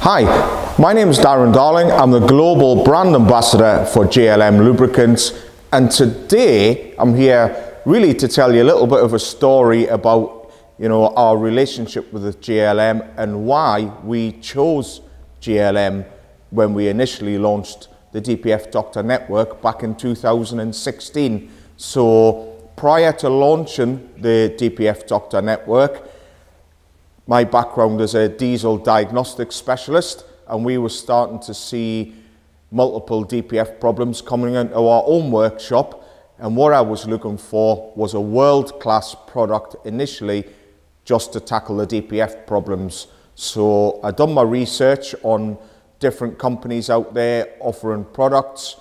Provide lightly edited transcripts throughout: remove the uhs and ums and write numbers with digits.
Hi, my name is Darren Darling. I'm the Global Brand Ambassador for JLM Lubricants, and today I'm here really to tell you a little bit of a story about our relationship with the JLM and why we chose JLM when we initially launched the DPF Doctor Network back in 2016. So prior to launching the DPF Doctor Network, my background as a diesel diagnostics specialist, and we were starting to see multiple DPF problems coming into our own workshop, and what I was looking for was a world-class product initially just to tackle the DPF problems. So I done my research on different companies out there offering products,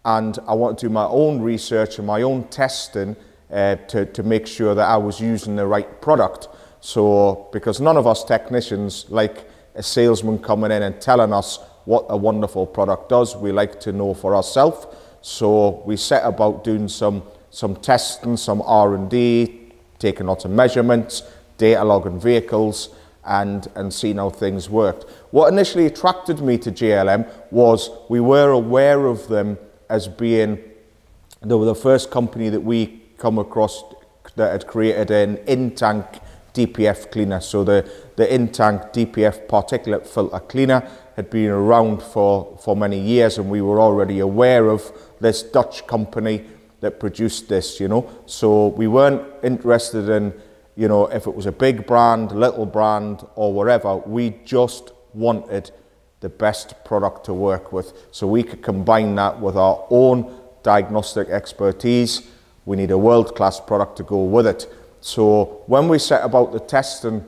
and I wanted to do my own research and my own testing to make sure that I was using the right product. So, because none of us technicians like a salesman coming in and telling us what a wonderful product does. We like to know for ourselves. So we set about doing some testing, some R&D, taking lots of measurements, data logging vehicles, and seeing how things worked. What initially attracted me to JLM was we were aware of them as being, they were the first company that we come across that had created an in-tank DPF cleaner. So the in-tank DPF Particulate Filter cleaner had been around for many years, and we were already aware of this Dutch company that produced this, So we weren't interested in, if it was a big brand, little brand, or whatever. We just wanted the best product to work with. So we could combine that with our own diagnostic expertise. We need a world-class product to go with it. So when we set about the testing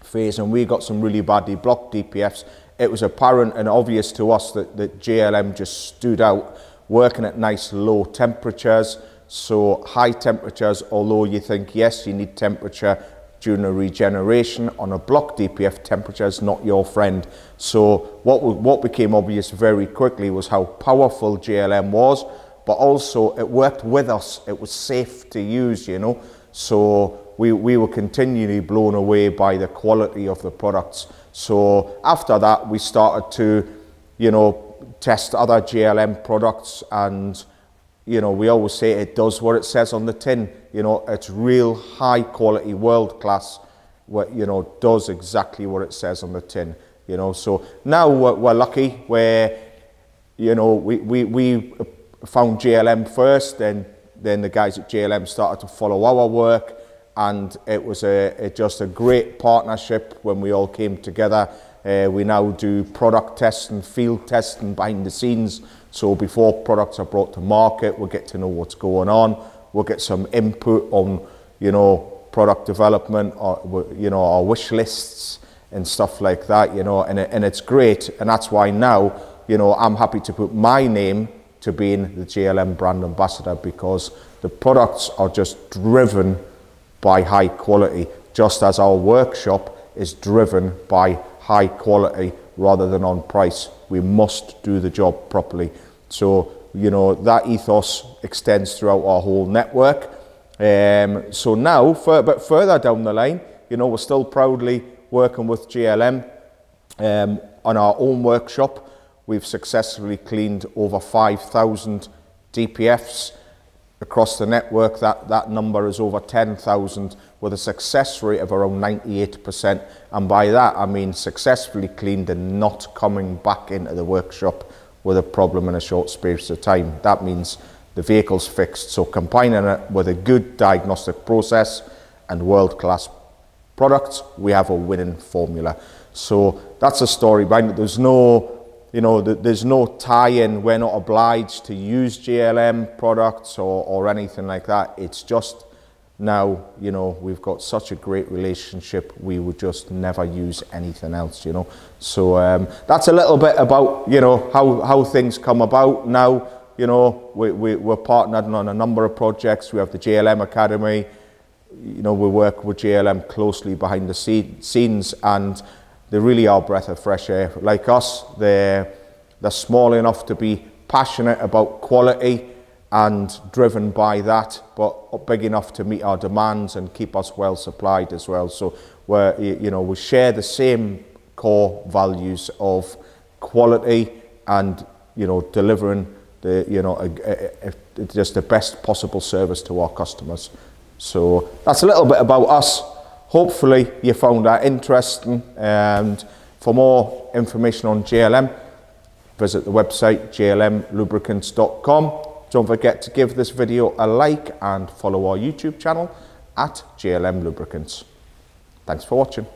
phase and we got some really badly blocked DPFs, it was apparent and obvious to us that JLM just stood out, working at nice low temperatures. So high temperatures, although you think, yes, you need temperature during a regeneration, on a blocked DPF, temperature is not your friend. So what became obvious very quickly was how powerful JLM was, but also it worked with us. It was safe to use, So we were continually blown away by the quality of the products. So after that, we started to, test other JLM products, and, we always say it does what it says on the tin. It's real high quality, world class, does exactly what it says on the tin, So now we're lucky where, we found JLM first, then the guys at JLM started to follow our work, and it was just a great partnership when we all came together. We now do product testing, field testing behind the scenes. So before products are brought to market, we'll get to know what's going on. We'll get some input on, product development, or, our wish lists and stuff like that, and it's great. And that's why now, I'm happy to put my name to being the JLM brand ambassador, because the products are just driven by high quality, just as our workshop is driven by high quality rather than on price. We must do the job properly. So, that ethos extends throughout our whole network. So now, a bit further down the line, we're still proudly working with JLM on our own workshop. We've successfully cleaned over 5,000 DPFs across the network. That number is over 10,000 with a success rate of around 98%. And by that, I mean successfully cleaned and not coming back into the workshop with a problem in a short space of time. That means the vehicle's fixed. So combining it with a good diagnostic process and world-class products, we have a winning formula. So that's a story behind it. There's no there's no tie-in. We're not obliged to use JLM products or anything like that. It's just now, we've got such a great relationship, we would just never use anything else, So that's a little bit about, how things come about now. We're partnered on a number of projects. We have the JLM Academy. We work with JLM closely behind the scenes, and they really are a breath of fresh air. Like us, they're small enough to be passionate about quality and driven by that, but big enough to meet our demands and keep us well supplied as well. So we share the same core values of quality and, you know, delivering the, you know, just the best possible service to our customers. So that's a little bit about us. Hopefully you found that interesting, and for more information on JLM, visit the website jlmlubricants.com. Don't forget to give this video a like and follow our YouTube channel at JLM Lubricants. Thanks for watching.